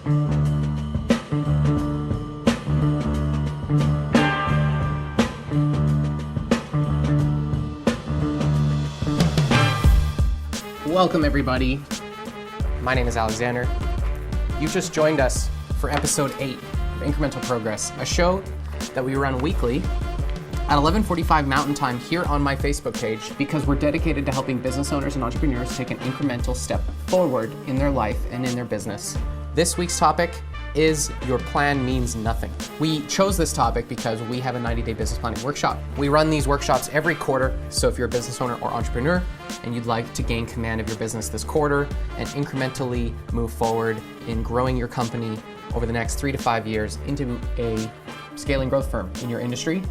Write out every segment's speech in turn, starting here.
Welcome, everybody. My name is Alexander. You've just joined us for episode 8 of Incremental Progress, a show that we run weekly at 11:45 Mountain Time here on my Facebook page because we're dedicated to helping business owners and entrepreneurs take an incremental step forward in their life and in their business. This week's topic is Your Plan Means Nothing. We chose this topic because we have a 90-day business planning workshop. We run these workshops every quarter, so if you're a business owner or entrepreneur and you'd like to gain command of your business this quarter and incrementally move forward in growing your company over the next 3 to 5 years into a scaling growth firm in your industry,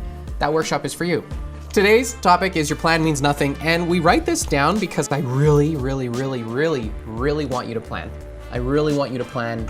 that workshop is for you. Today's topic is Your Plan Means Nothing, and we write this down because I really want you to plan. I really want you to plan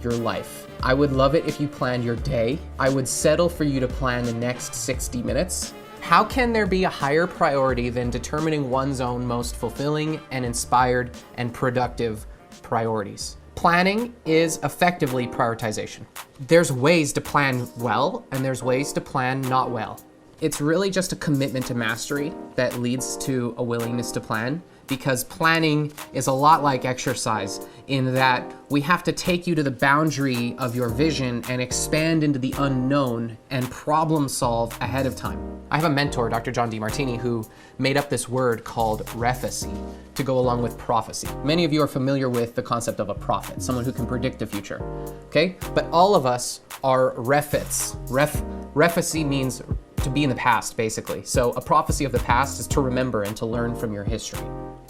your life. I would love it if you planned your day. I would settle for you to plan the next 60 minutes. How can there be a higher priority than determining one's own most fulfilling and inspired and productive priorities? Planning is effectively prioritization. There's ways to plan well, and there's ways to plan not well. It's really just a commitment to mastery that leads to a willingness to plan, because planning is a lot like exercise in that we have to take you to the boundary of your vision and expand into the unknown and problem solve ahead of time. I have a mentor, Dr. John DeMartini, who made up this word called rephecy to go along with prophecy. Many of you are familiar with the concept of a prophet, someone who can predict the future, okay? But all of us are rephets. Rephecy means to be in the past, basically. So a prophecy of the past is to remember and to learn from your history.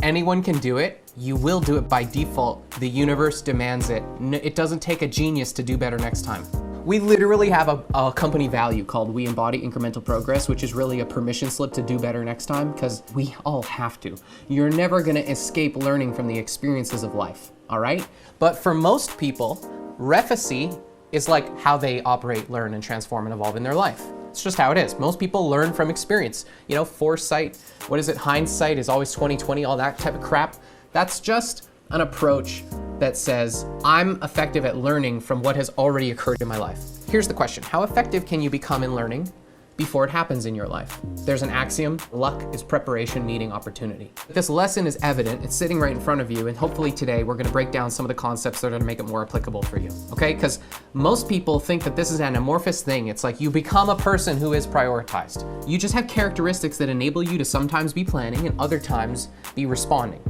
Anyone can do it. You will do it by default. The universe demands it. It doesn't take a genius to do better next time. We literally have a company value called We Embody Incremental Progress, which is really a permission slip to do better next time, because we all have to. You're never gonna escape learning from the experiences of life, all right? But for most people, rephecy is like how they operate, learn, and transform and evolve in their life. It's just how it is. Most people learn from experience. You know, foresight, what is it? Hindsight is always 20/20, all that type of crap. That's just an approach that says, I'm effective at learning from what has already occurred in my life. Here's the question. How effective can you become in learning before it happens in your life? There's an axiom, luck is preparation meeting opportunity. This lesson is evident, it's sitting right in front of you, and hopefully today we're gonna break down some of the concepts that are gonna make it more applicable for you, okay? Because most people think that this is an amorphous thing. It's like you become a person who is prioritized. You just have characteristics that enable you to sometimes be planning and other times be responding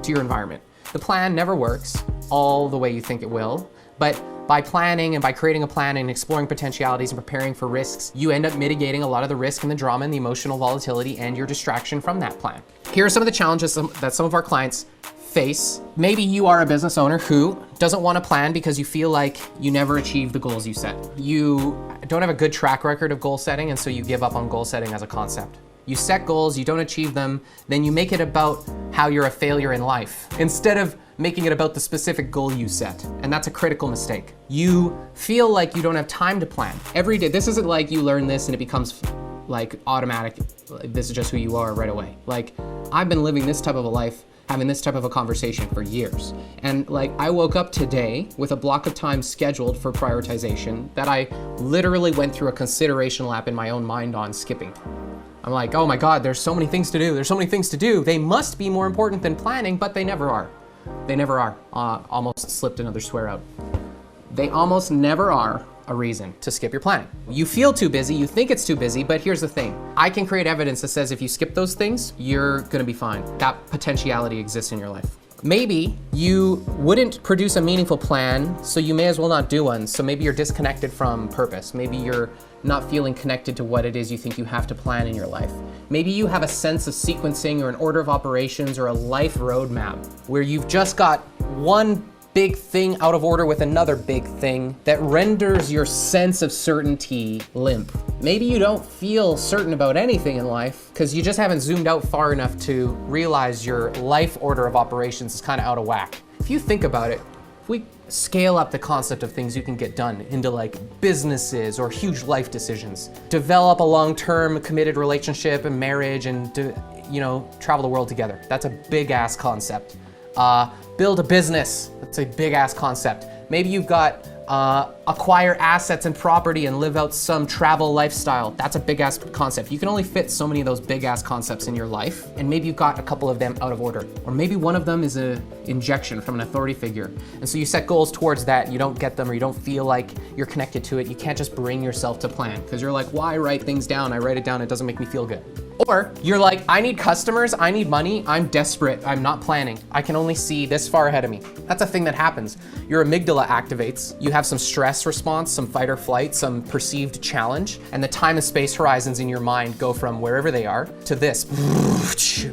to your environment. The plan never works all the way you think it will, but by planning and by creating a plan and exploring potentialities and preparing for risks, you end up mitigating a lot of the risk and the drama and the emotional volatility and your distraction from that plan. Here are some of the challenges that some of our clients face. Maybe you are a business owner who doesn't want to plan because you feel like you never achieve the goals you set. You don't have a good track record of goal setting, and so you give up on goal setting as a concept. You set goals, you don't achieve them, then you make it about how you're a failure in life instead of making it about the specific goal you set. And that's a critical mistake. You feel like you don't have time to plan. Every day, this isn't like you learn this and it becomes like automatic, this is just who you are right away. Like, I've been living this type of a life, having this type of a conversation for years. And like, I woke up today with a block of time scheduled for prioritization that I literally went through a consideration lap in my own mind on skipping. I'm like, oh my God, there's so many things to do. There's so many things to do. They must be more important than planning, but they never are. They never are. Almost slipped another swear out. They almost never are a reason to skip your planning. You feel too busy, you think it's too busy, but here's the thing. I can create evidence that says if you skip those things, you're gonna be fine. That potentiality exists in your life. Maybe you wouldn't produce a meaningful plan, so you may as well not do one. So maybe you're disconnected from purpose. Maybe you're not feeling connected to what it is you think you have to plan in your life. Maybe you have a sense of sequencing or an order of operations or a life roadmap where you've just got one big thing out of order with another big thing that renders your sense of certainty limp. Maybe you don't feel certain about anything in life because you just haven't zoomed out far enough to realize your life order of operations is kind of out of whack. If you think about it, if we scale up the concept of things you can get done into like businesses or huge life decisions, develop a long-term committed relationship and marriage and travel the world together. That's a big ass concept. Build a business. That's a big ass concept. Maybe you've got acquire assets and property and live out some travel lifestyle. That's a big ass concept. You can only fit so many of those big ass concepts in your life, and maybe you've got a couple of them out of order. Or maybe one of them is an injection from an authority figure. And so you set goals towards that, you don't get them, or you don't feel like you're connected to it. You can't just bring yourself to plan, because you're like, why write things down? I write it down, it doesn't make me feel good. Or you're like, I need customers, I need money, I'm desperate, I'm not planning. I can only see this far ahead of me. That's a thing that happens. Your amygdala activates, you have some stress response, some fight or flight, some perceived challenge, and the time and space horizons in your mind go from wherever they are to this.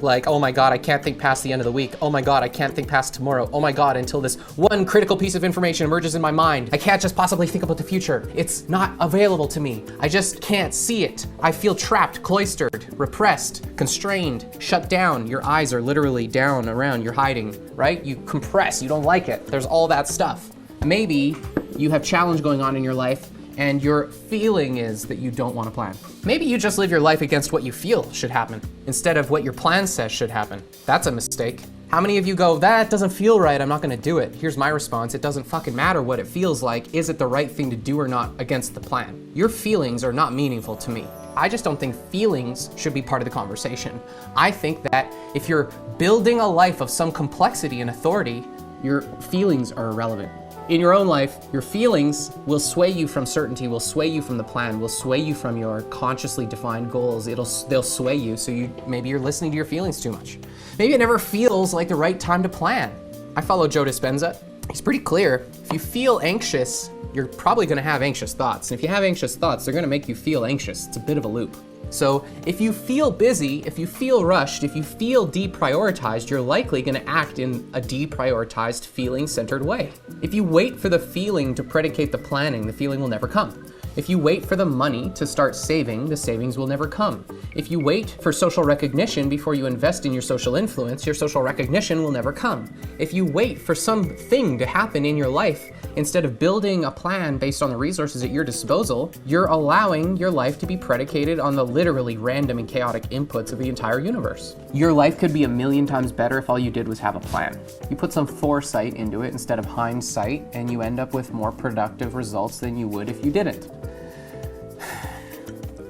Like, oh my God, I can't think past the end of the week. Oh my God, I can't think past tomorrow. Oh my God, until this one critical piece of information emerges in my mind. I can't just possibly think about the future. It's not available to me. I just can't see it. I feel trapped, cloistered, repressed, constrained, shut down. Your eyes are literally down around, you're hiding, right? You compress, you don't like it. There's all that stuff. Maybe you have challenge going on in your life and your feeling is that you don't want to plan. Maybe you just live your life against what you feel should happen instead of what your plan says should happen. That's a mistake. How many of you go, that doesn't feel right, I'm not gonna do it? Here's my response, it doesn't fucking matter what it feels like. Is it the right thing to do or not against the plan? Your feelings are not meaningful to me. I just don't think feelings should be part of the conversation. I think that if you're building a life of some complexity and authority, your feelings are irrelevant. In your own life, your feelings will sway you from certainty, will sway you from the plan, will sway you from your consciously defined goals. They'll sway you, so maybe you're listening to your feelings too much. Maybe it never feels like the right time to plan. I follow Joe Dispenza. He's pretty clear. If you feel anxious, you're probably gonna have anxious thoughts. And if you have anxious thoughts, they're gonna make you feel anxious. It's a bit of a loop. So if you feel busy, if you feel rushed, if you feel deprioritized, you're likely gonna act in a deprioritized, feeling-centered way. If you wait for the feeling to predicate the planning, the feeling will never come. If you wait for the money to start saving, the savings will never come. If you wait for social recognition before you invest in your social influence, your social recognition will never come. If you wait for something to happen in your life, instead of building a plan based on the resources at your disposal, you're allowing your life to be predicated on the literally random and chaotic inputs of the entire universe. Your life could be 1,000,000 times better if all you did was have a plan. You put some foresight into it instead of hindsight, and you end up with more productive results than you would if you didn't.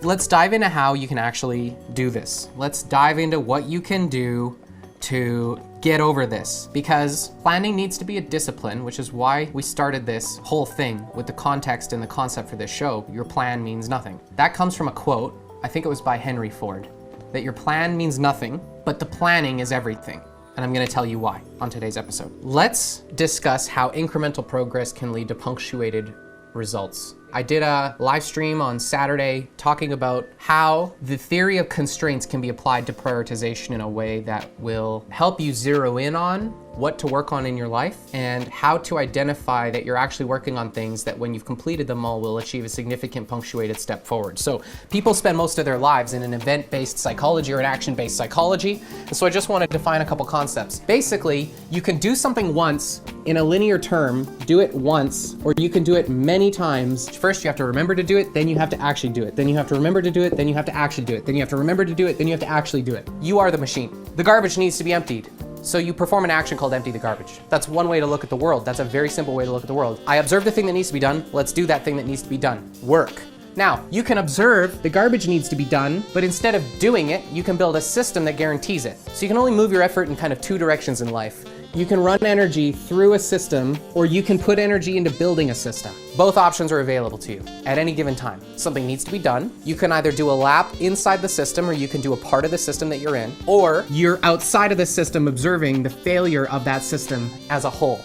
Let's dive into how you can actually do this. Let's dive into what you can do to get over this, because planning needs to be a discipline, which is why we started this whole thing with the context and the concept for this show. Your plan means nothing. That comes from a quote, I think it was by Henry Ford, that your plan means nothing, but the planning is everything. And I'm gonna tell you why on today's episode. Let's discuss how incremental progress can lead to punctuated results. I did a live stream on Saturday talking about how the theory of constraints can be applied to prioritization in a way that will help you zero in on what to work on in your life and how to identify that you're actually working on things that when you've completed them all will achieve a significant punctuated step forward. So people spend most of their lives in an event-based psychology or an action-based psychology. And so I just want to define a couple concepts. Basically, you can do something once in a linear term, do it once, or you can do it many times. First, you have to remember to do it, then you have to actually do it. Then you have to remember to do it, then you have to actually do it. Then you have to remember to do it, then you have to actually do it. You are the machine. The garbage needs to be emptied. So you perform an action called empty the garbage. That's one way to look at the world. That's a very simple way to look at the world. I observe the thing that needs to be done. Let's do that thing that needs to be done. Work. Now, you can observe the garbage needs to be done, but instead of doing it, you can build a system that guarantees it. So you can only move your effort in kind of two directions in life. You can run energy through a system, or you can put energy into building a system. Both options are available to you at any given time. Something needs to be done. You can either do a lap inside the system, or you can do a part of the system that you're in, or you're outside of the system observing the failure of that system as a whole.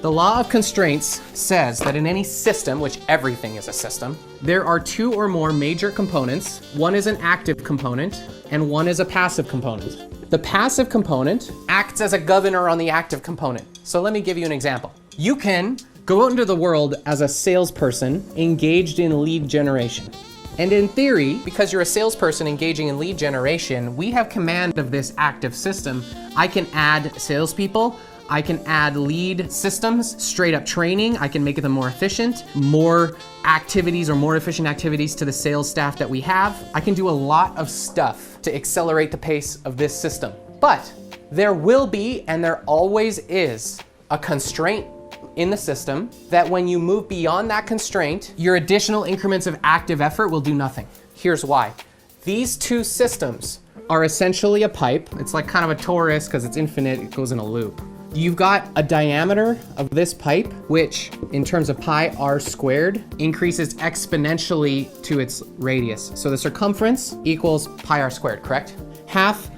The law of constraints says that in any system, which everything is a system, there are two or more major components. One is an active component, and one is a passive component. The passive component acts as a governor on the active component. So let me give you an example. You can go out into the world as a salesperson engaged in lead generation. And in theory, because you're a salesperson engaging in lead generation, we have command of this active system. I can add salespeople. I can add lead systems, straight up training. I can make them more efficient, more activities or more efficient activities to the sales staff that we have. I can do a lot of stuff to accelerate the pace of this system. But there will be, and there always is, a constraint in the system that when you move beyond that constraint, your additional increments of active effort will do nothing. Here's why. These two systems are essentially a pipe. It's like kind of a torus because it's infinite, it goes in a loop. You've got a diameter of this pipe, which in terms of pi r squared increases exponentially to its radius. So the circumference equals pi r squared, correct? Half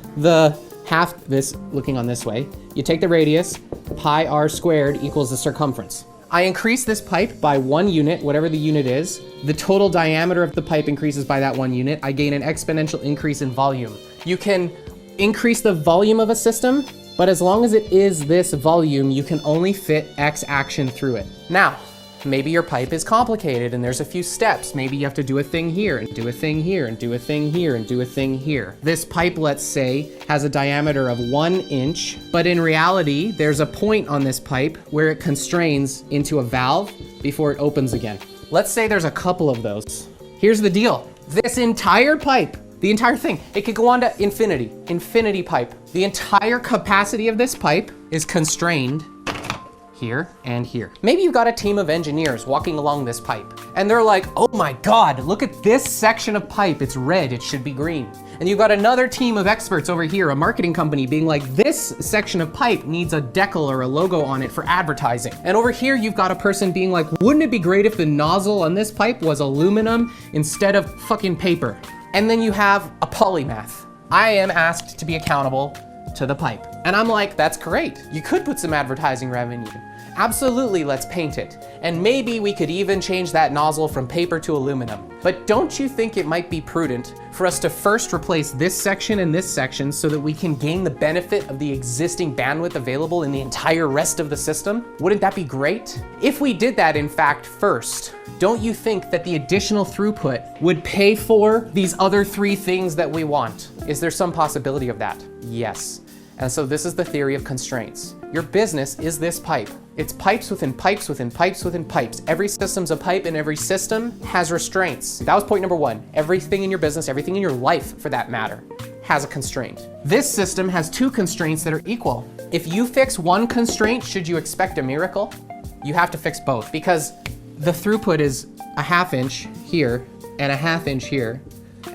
this, looking on this way, you take the radius, pi r squared equals the circumference. I increase this pipe by 1 unit, whatever the unit is. The total diameter of the pipe increases by that 1 unit. I gain an exponential increase in volume. You can increase the volume of a system, but as long as it is this volume, you can only fit X action through it. Now, maybe your pipe is complicated and there's a few steps. Maybe you have to do a thing here and do a thing here and do a thing here and do a thing here. This pipe, let's say, has a diameter of 1 inch, but in reality, there's a point on this pipe where it constrains into a valve before it opens again. Let's say there's a couple of those. Here's the deal. This entire pipe, the entire thing, it could go on to infinity pipe. The entire capacity of this pipe is constrained here and here. Maybe you've got a team of engineers walking along this pipe and they're like, oh my God, look at this section of pipe. It's red, it should be green. And you've got another team of experts over here, a marketing company being like, this section of pipe needs a decal or a logo on it for advertising. And over here, you've got a person being like, wouldn't it be great if the nozzle on this pipe was aluminum instead of fucking paper? And then you have a polymath. I am asked to be accountable to the pipe. And I'm like, that's great. You could put some advertising revenue. Absolutely, let's paint it. And maybe we could even change that nozzle from paper to aluminum. But don't you think it might be prudent for us to first replace this section and this section so that we can gain the benefit of the existing bandwidth available in the entire rest of the system? Wouldn't that be great? If we did that, in fact, first, don't you think that the additional throughput would pay for these other 3 things that we want? Is there some possibility of that? Yes. And so this is the theory of constraints. Your business is this pipe. It's pipes within pipes within pipes within pipes. Every system's a pipe and every system has restraints. That was point number 1. Everything in your business, everything in your life for that matter, has a constraint. This system has 2 constraints that are equal. If you fix one constraint, should you expect a miracle? You have to fix both because the throughput is a 1/2 inch here and a 1/2 inch here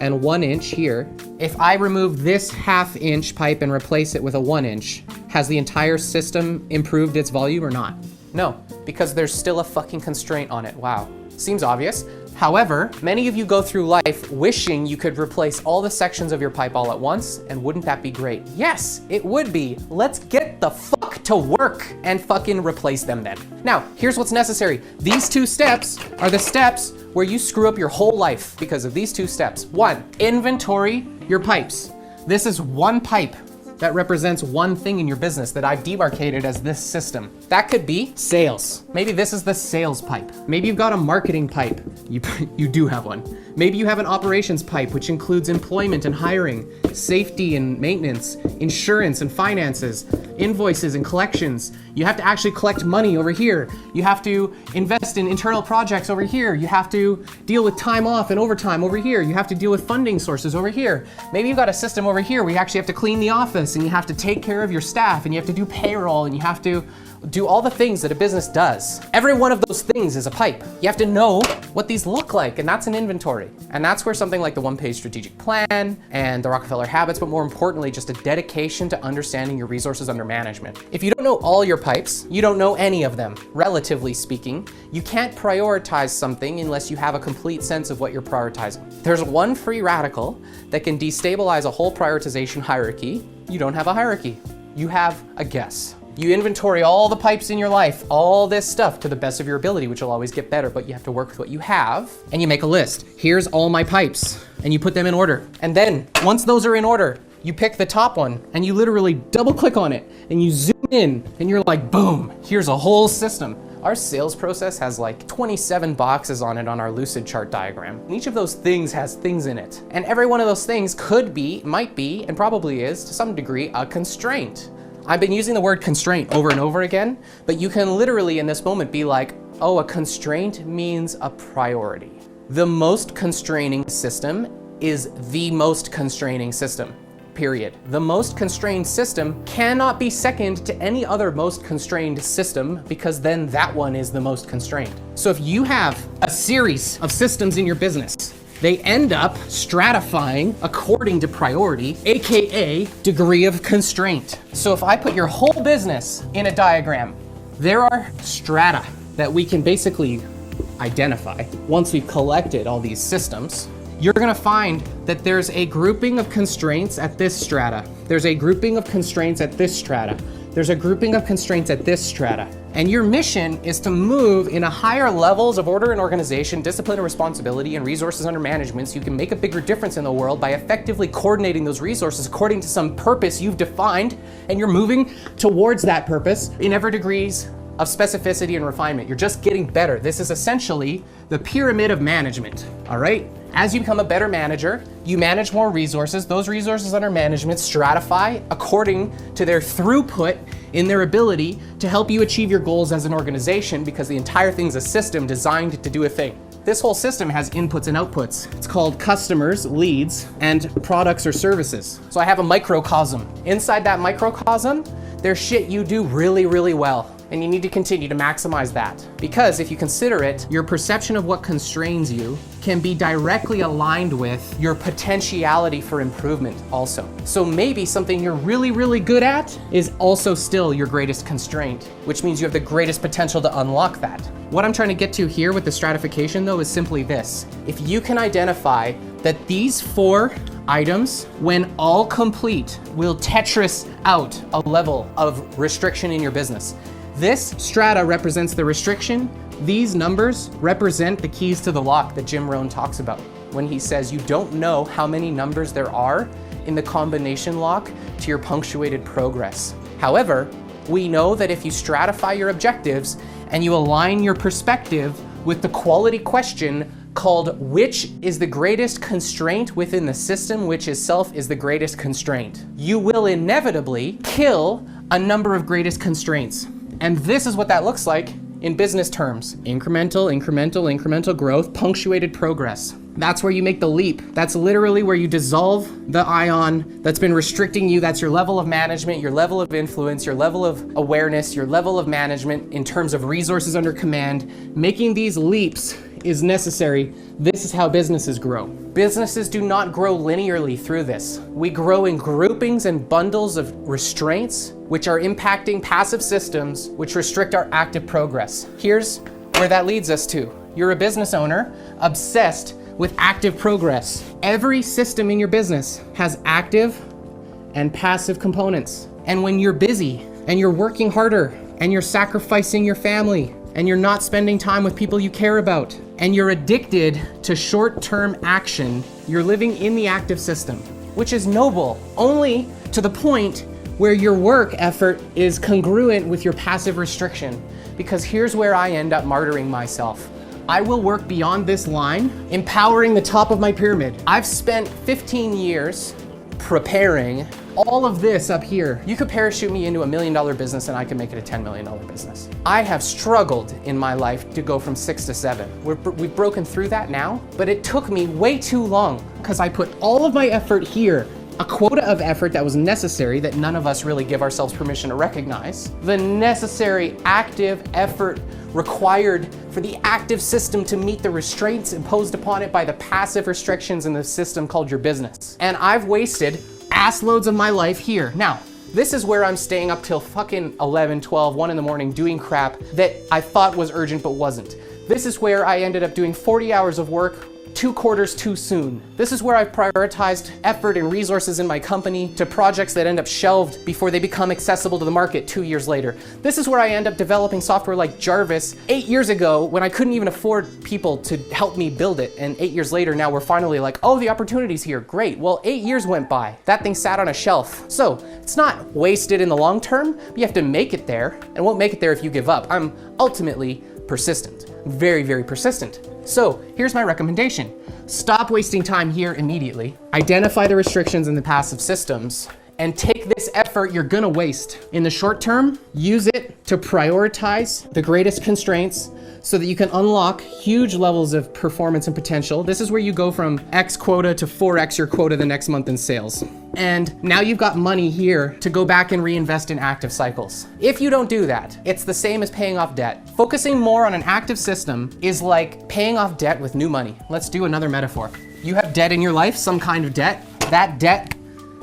and 1 inch here. If I remove this 1/2 inch pipe and replace it with a 1 inch, has the entire system improved its volume or not? No, because there's still a fucking constraint on it. Wow, seems obvious. However, many of you go through life wishing you could replace all the sections of your pipe all at once, and wouldn't that be great? Yes, it would be. Let's get the fuck to work and fucking replace them then. Now, here's what's necessary. These 2 steps are the steps where you screw up your whole life because of these 2 steps. 1, inventory your pipes. This is 1 pipe that represents 1 thing in your business that I've demarcated as this system. That could be sales. Maybe this is the sales pipe. Maybe you've got a marketing pipe. You do have one. Maybe you have an operations pipe, which includes employment and hiring, safety and maintenance, insurance and finances, invoices and collections. You have to actually collect money over here. You have to invest in internal projects over here. You have to deal with time off and overtime over here. You have to deal with funding sources over here. Maybe you've got a system over here where you actually have to clean the office and you have to take care of your staff and you have to do payroll and you have to do all the things that a business does. Every one of those things is a pipe. You have to know what these look like, and that's an inventory. And that's where something like the 1-page strategic plan and the Rockefeller habits, but more importantly, just a dedication to understanding your resources under management. If you don't know all your pipes, you don't know any of them, relatively speaking. You can't prioritize something unless you have a complete sense of what you're prioritizing. There's one free radical that can destabilize a whole prioritization hierarchy. You don't have a hierarchy. You have a guess. You inventory all the pipes in your life, all this stuff to the best of your ability, which will always get better, but you have to work with what you have, and you make a list. Here's all my pipes, and you put them in order. And then, once those are in order, you pick the top one, and you literally double click on it, and you zoom in, and you're like, boom, here's a whole system. Our sales process has like 27 boxes on it on our Lucid chart diagram. And each of those things has things in it. And every one of those things could be, might be, and probably is, to some degree, a constraint. I've been using the word constraint over and over again, but you can literally in this moment be like, oh, a constraint means a priority. The most constraining system is the most constraining system. period. The most constrained system cannot be second to any other most constrained system, because then that one is the most constrained. So if you have a series of systems in your business, they end up stratifying according to priority, AKA degree of constraint. So if I put your whole business in a diagram, there are strata that we can basically identify. Once we've collected all these systems, you're gonna find that there's a grouping of constraints at this strata. There's a grouping of constraints at this strata. There's a grouping of constraints at this strata. And your mission is to move in a higher levels of order and organization, discipline and responsibility, and resources under management, so you can make a bigger difference in the world by effectively coordinating those resources according to some purpose you've defined, and you're moving towards that purpose in ever degrees of specificity and refinement. You're just getting better. This is essentially the pyramid of management, all right? As you become a better manager, you manage more resources. Those resources under management stratify according to their throughput in their ability to help you achieve your goals as an organization, because the entire thing's a system designed to do a thing. This whole system has inputs and outputs. It's called customers, leads, and products or services. So I have a microcosm. Inside that microcosm, there's shit you do really, really well. And you need to continue to maximize that. Because if you consider it, your perception of what constrains you can be directly aligned with your potentiality for improvement also. So maybe something you're really, really good at is also still your greatest constraint, which means you have the greatest potential to unlock that. What I'm trying to get to here with the stratification though is simply this. If you can identify that these 4 items, when all complete, will Tetris out a level of restriction in your business. This strata represents the restriction. These numbers represent the keys to the lock that Jim Rohn talks about when he says you don't know how many numbers there are in the combination lock to your punctuated progress. However, we know that if you stratify your objectives and you align your perspective with the quality question called which is the greatest constraint within the system, which itself is the greatest constraint, you will inevitably kill a number of greatest constraints. And this is what that looks like in business terms. Incremental growth, punctuated progress. That's where you make the leap. That's literally where you dissolve the ion that's been restricting you. That's your level of management, your level of influence, your level of awareness, your level of management in terms of resources under command. Making these leaps is necessary. This is how businesses grow. Businesses do not grow linearly through this. We grow in groupings and bundles of restraints, which are impacting passive systems, which restrict our active progress. Here's where that leads us to. You're a business owner obsessed with active progress. Every system in your business has active and passive components. And when you're busy and you're working harder and you're sacrificing your family and you're not spending time with people you care about, and you're addicted to short-term action, you're living in the active system, which is noble, only to the point where your work effort is congruent with your passive restriction. Because here's where I end up martyring myself. I will work beyond this line, empowering the top of my pyramid. I've spent 15 years preparing all of this up here. You could parachute me into $1 million business and I could make it a $10 million business. I have struggled in my life to go from 6 to 7. We've broken through that now, but it took me way too long because I put all of my effort here, a quota of effort that was necessary that none of us really give ourselves permission to recognize. The necessary active effort required for the active system to meet the restraints imposed upon it by the passive restrictions in the system called your business. And I've wasted ass loads of my life here. Now, this is where I'm staying up till fucking 11, 12, 1 in the morning doing crap that I thought was urgent but wasn't. This is where I ended up doing 40 hours of work 2 quarters too soon. This is where I've prioritized effort and resources in my company to projects that end up shelved before they become accessible to the market 2 years later. This is where I end up developing software like Jarvis 8 years ago when I couldn't even afford people to help me build it. And 8 years later, now we're finally like, oh, the opportunity's here, great. Well, 8 years went by. That thing sat on a shelf. So it's not wasted in the long term, but you have to make it there, and won't make it there if you give up. I'm ultimately persistent, very, very persistent. So here's my recommendation. Stop wasting time here immediately. Identify the restrictions in the passive systems and take this effort you're gonna waste. In the short term, use it to prioritize the greatest constraints so that you can unlock huge levels of performance and potential. This is where you go from X quota to 4X your quota the next month in sales. And now you've got money here to go back and reinvest in active cycles. If you don't do that, it's the same as paying off debt. Focusing more on an active system is like paying off debt with new money. Let's do another metaphor. You have debt in your life, some kind of debt. That debt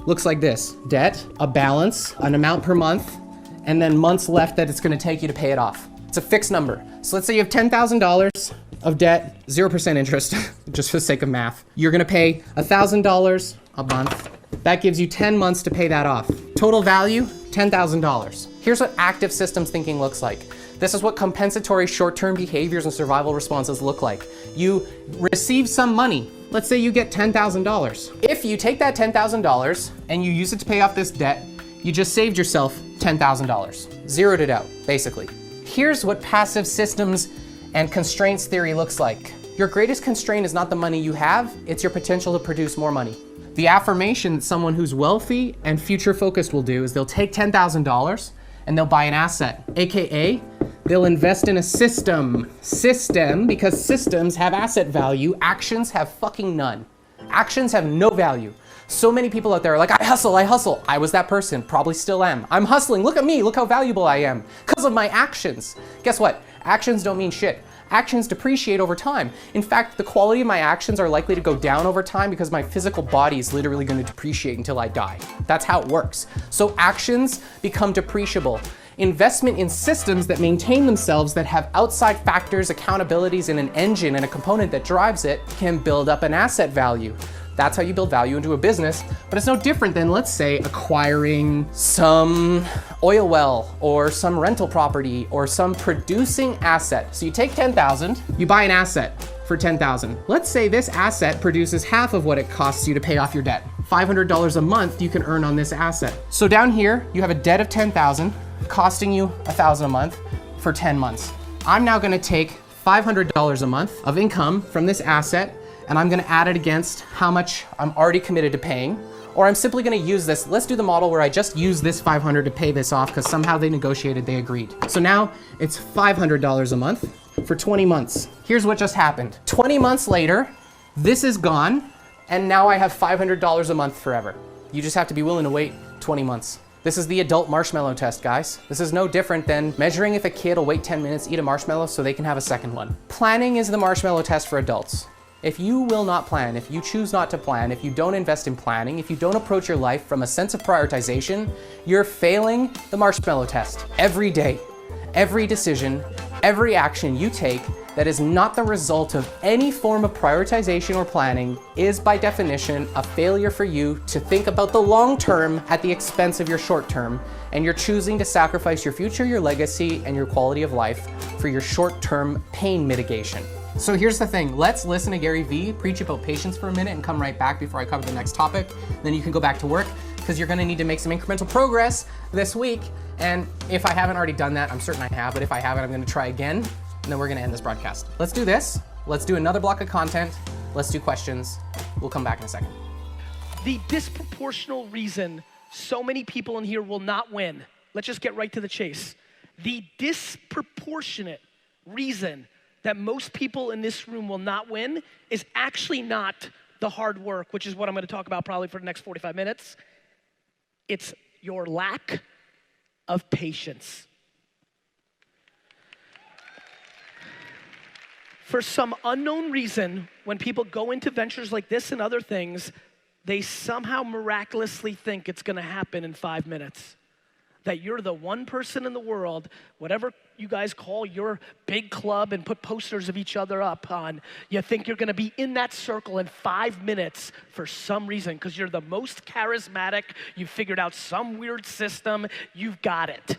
looks like this. Debt, a balance, an amount per month, and then months left that it's gonna take you to pay it off. It's a fixed number. So let's say you have $10,000 of debt, 0% interest, just for the sake of math. You're gonna pay $1,000 a month. That gives you 10 months to pay that off. Total value, $10,000. Here's what active systems thinking looks like. This is what compensatory short-term behaviors and survival responses look like. You receive some money. Let's say you get $10,000. If you take that $10,000 and you use it to pay off this debt, you just saved yourself $10,000. Zeroed it out, basically. Here's what passive systems and constraints theory looks like. Your greatest constraint is not the money you have, it's your potential to produce more money. The affirmation that someone who's wealthy and future focused will do is they'll take $10,000 and they'll buy an asset, AKA they'll invest in a system. System, because systems have asset value, actions have fucking none. Actions have no value. So many people out there are like, I hustle. I was that person, probably still am. I'm hustling, look at me, look how valuable I am, because of my actions. Guess what? Actions don't mean shit. Actions depreciate over time. In fact, the quality of my actions are likely to go down over time because my physical body is literally going to depreciate until I die. That's how it works. So actions become depreciable. Investment in systems that maintain themselves, that have outside factors, accountabilities, and an engine and a component that drives it, can build up an asset value. That's how you build value into a business, but it's no different than, let's say, acquiring some oil well or some rental property or some producing asset. So you take 10,000, you buy an asset for 10,000. Let's say this asset produces half of what it costs you to pay off your debt. $500 a month you can earn on this asset. So down here, you have a debt of 10,000 costing you $1,000 a month for 10 months. I'm now gonna take $500 a month of income from this asset, and I'm gonna add it against how much I'm already committed to paying, or I'm simply gonna use this. Let's do the model where I just use this 500 to pay this off because somehow they negotiated, they agreed. So now it's $500 a month for 20 months. Here's what just happened. 20 months later, this is gone, and now I have $500 a month forever. You just have to be willing to wait 20 months. This is the adult marshmallow test, guys. This is no different than measuring if a kid will wait 10 minutes, eat a marshmallow so they can have a second one. Planning is the marshmallow test for adults. If you will not plan, if you choose not to plan, if you don't invest in planning, if you don't approach your life from a sense of prioritization, you're failing the marshmallow test. Every day, every decision, every action you take that is not the result of any form of prioritization or planning is by definition a failure for you to think about the long term at the expense of your short term, and you're choosing to sacrifice your future, your legacy, and your quality of life for your short-term pain mitigation. So here's the thing, let's listen to Gary Vee preach about patience for a minute and come right back before I cover the next topic. Then you can go back to work because you're gonna need to make some incremental progress this week. And if I haven't already done that, I'm certain I have, but if I haven't, I'm gonna try again, and then we're gonna end this broadcast. Let's do this. Let's do another block of content. Let's do questions. We'll come back in a second. The disproportional reason so many people in here will not win, let's just get right to the chase. The disproportionate reason that most people in this room will not win is actually not the hard work, which is what I'm gonna talk about probably for the next 45 minutes. It's your lack of patience. For some unknown reason, when people go into ventures like this and other things, they somehow miraculously think it's gonna happen in 5 minutes. That you're the one person in the world, whatever you guys call your big club and put posters of each other up on, you think you're gonna be in that circle in 5 minutes for some reason, because you're the most charismatic, you figured out some weird system, you've got it.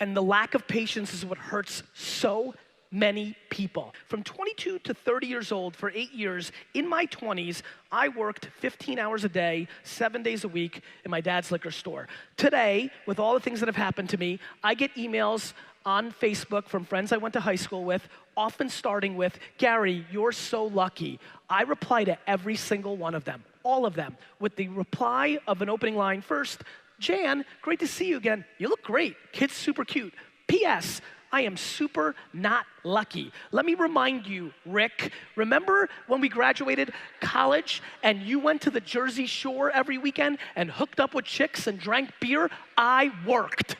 And the lack of patience is what hurts so many people. From 22 to 30 years old for 8 years, in my 20s, I worked 15 hours a day, 7 days a week in my dad's liquor store. Today, with all the things that have happened to me, I get emails on Facebook from friends I went to high school with, often starting with, Gary, you're so lucky. I reply to every single one of them, all of them, with the reply of an opening line. First, Jan, great to see you again. You look great. Kid's super cute. P.S. I am super not lucky. Let me remind you, Rick, remember when we graduated college and you went to the Jersey Shore every weekend and hooked up with chicks and drank beer? I worked.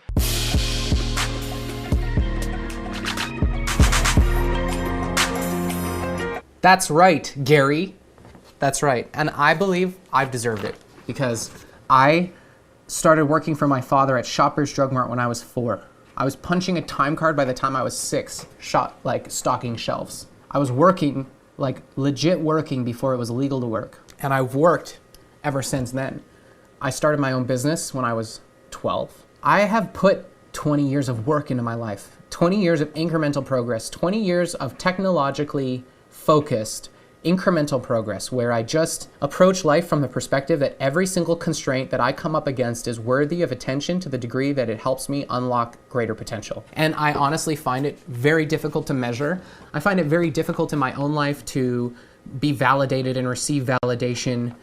That's right, Gary. That's right. And I believe I've deserved it because I started working for my father at Shoppers Drug Mart when I was 4. I was punching a time card by the time I was 6, stocking shelves. I was working, legit working before it was legal to work. And I've worked ever since then. I started my own business when I was 12. I have put 20 years of work into my life, 20 years of incremental progress, 20 years of technologically focused incremental progress where I just approach life from the perspective that every single constraint that I come up against is worthy of attention to the degree that it helps me unlock greater potential. And I honestly find it very difficult to measure. I find it very difficult in my own life to be validated and receive validation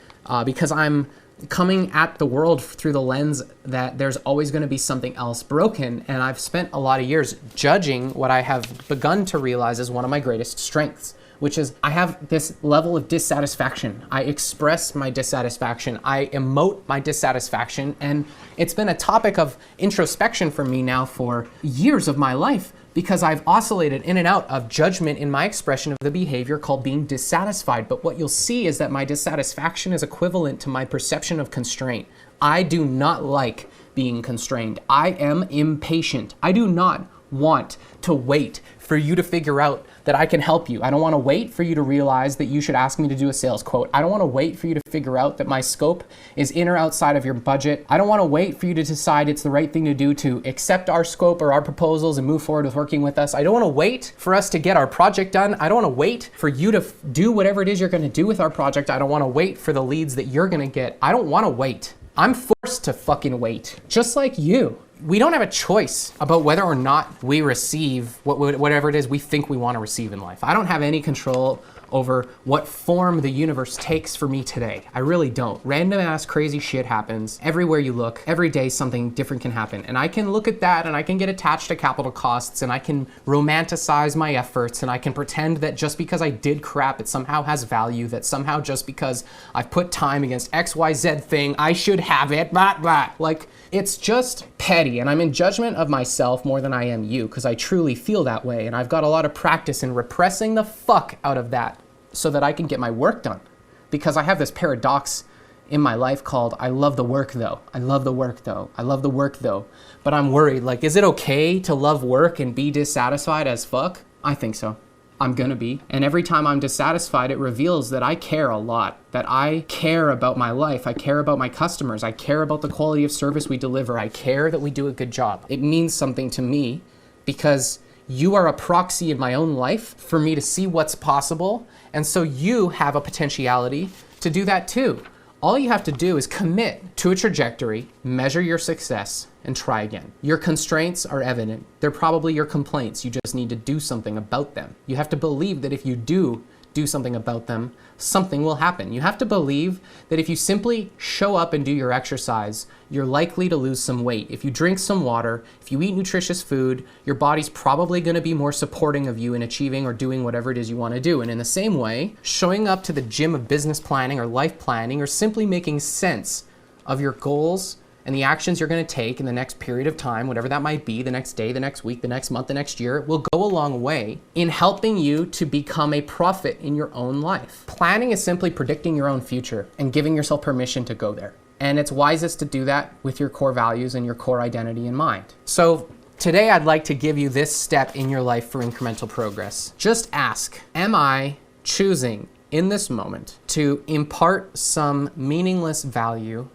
because I'm coming at the world through the lens that there's always going to be something else broken. And I've spent a lot of years judging what I have begun to realize is one of my greatest strengths, which is I have this level of dissatisfaction. I express my dissatisfaction. I emote my dissatisfaction. And it's been a topic of introspection for me now for years of my life because I've oscillated in and out of judgment in my expression of the behavior called being dissatisfied. But what you'll see is that my dissatisfaction is equivalent to my perception of constraint. I do not like being constrained. I am impatient. I do not want to wait for you to figure out that I can help you. I don't want to wait for you to realize that you should ask me to do a sales quote. I don't want to wait for you to figure out that my scope is in or outside of your budget. I don't want to wait for you to decide it's the right thing to do to accept our scope or our proposals and move forward with working with us. I don't want to wait for us to get our project done. I don't want to wait for you to do whatever it is you're going to do with our project. I don't want to wait for the leads that you're going to get. I don't want to wait. I'm forced to fucking wait, just like you. We don't have a choice about whether or not we receive whatever it is we think we want to receive in life. I don't have any control over what form the universe takes for me today. I really don't. Random ass crazy shit happens everywhere you look. Every day something different can happen. And I can look at that and I can get attached to capital costs and I can romanticize my efforts and I can pretend that just because I did crap, it somehow has value, that somehow just because I've put time against XYZ thing, I should have it, blah, blah. It's just petty, and I'm in judgment of myself more than I am you, because I truly feel that way, and I've got a lot of practice in repressing the fuck out of that so that I can get my work done. Because I have this paradox in my life called, I love the work though. I love the work though. I love the work though. But I'm worried, is it okay to love work and be dissatisfied as fuck? I think so. I'm gonna be. And every time I'm dissatisfied, it reveals that I care a lot, that I care about my life, I care about my customers, I care about the quality of service we deliver, I care that we do a good job. It means something to me because you are a proxy in my own life for me to see what's possible, and so you have a potentiality to do that too. All you have to do is commit to a trajectory, measure your success, and try again. Your constraints are evident. They're probably your complaints. You just need to do something about them. You have to believe that if you do something about them, something will happen. You have to believe that if you simply show up and do your exercise, you're likely to lose some weight. If you drink some water, if you eat nutritious food, your body's probably going to be more supporting of you in achieving or doing whatever it is you want to do. And in the same way, showing up to the gym of business planning or life planning or simply making sense of your goals and the actions you're going to take in the next period of time, whatever that might be, the next day, the next week, the next month, the next year, will go a long way in helping you to become a prophet in your own life. Planning is simply predicting your own future and giving yourself permission to go there. And it's wisest to do that with your core values and your core identity in mind. So today I'd like to give you this step in your life for incremental progress. Just ask, am I choosing in this moment to impart some meaningless value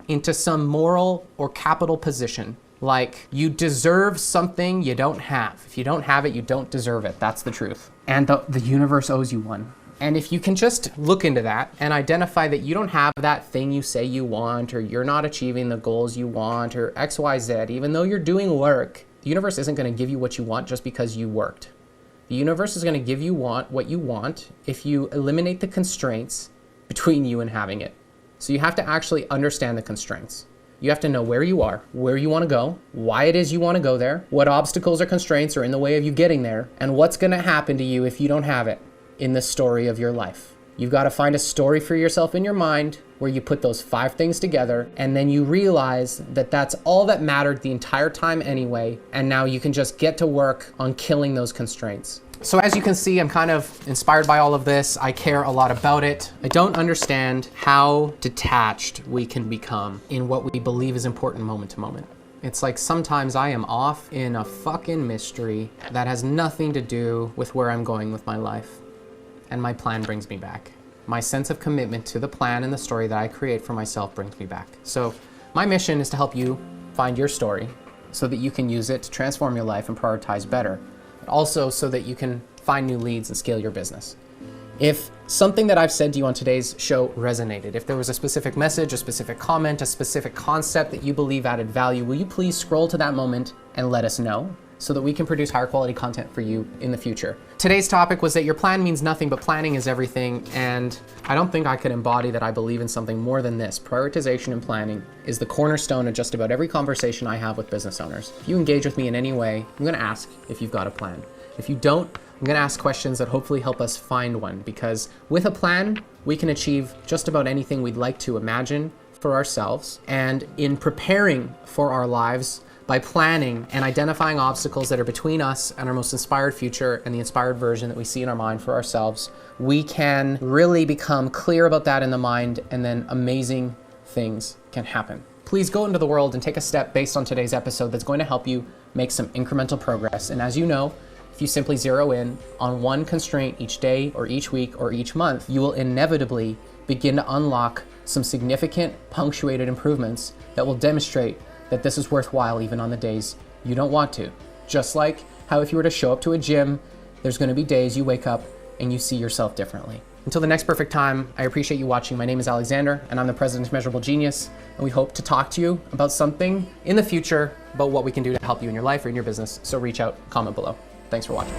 into some moral or capital position, like you deserve something you don't have. If you don't have it, you don't deserve it. That's the truth. And the universe owes you one. And if you can just look into that and identify that you don't have that thing you say you want, or you're not achieving the goals you want, or XYZ, even though you're doing work, the universe isn't going to give you what you want just because you worked. The universe is going to give you what you want if you eliminate the constraints between you and having it. So you have to actually understand the constraints. You have to know where you are, where you want to go, why it is you want to go there, what obstacles or constraints are in the way of you getting there, and what's going to happen to you if you don't have it in the story of your life. You've got to find a story for yourself in your mind where you put those 5 things together, and then you realize that that's all that mattered the entire time anyway, and now you can just get to work on killing those constraints. So as you can see, I'm kind of inspired by all of this. I care a lot about it. I don't understand how detached we can become in what we believe is important moment to moment. It's like sometimes I am off in a fucking mystery that has nothing to do with where I'm going with my life. And my plan brings me back. My sense of commitment to the plan and the story that I create for myself brings me back. So my mission is to help you find your story so that you can use it to transform your life and prioritize better. Also so that you can find new leads and scale your business. If something that I've said to you on today's show resonated, if there was a specific message, a specific comment, a specific concept that you believe added value, will you please scroll to that moment and let us know so that we can produce higher quality content for you in the future. Today's topic was that your plan means nothing, but planning is everything. And I don't think I could embody that I believe in something more than this. Prioritization and planning is the cornerstone of just about every conversation I have with business owners. If you engage with me in any way, I'm gonna ask if you've got a plan. If you don't, I'm gonna ask questions that hopefully help us find one, because with a plan, we can achieve just about anything we'd like to imagine for ourselves. And in preparing for our lives, by planning and identifying obstacles that are between us and our most inspired future and the inspired version that we see in our mind for ourselves, we can really become clear about that in the mind, and then amazing things can happen. Please go into the world and take a step based on today's episode that's going to help you make some incremental progress. And as you know, if you simply zero in on one constraint each day or each week or each month, you will inevitably begin to unlock some significant punctuated improvements that will demonstrate that this is worthwhile even on the days you don't want to. Just like how if you were to show up to a gym, there's gonna be days you wake up and you see yourself differently. Until the next perfect time, I appreciate you watching. My name is Alexander, and I'm the President of Measurable Genius, and we hope to talk to you about something in the future about what we can do to help you in your life or in your business. So reach out, comment below. Thanks for watching.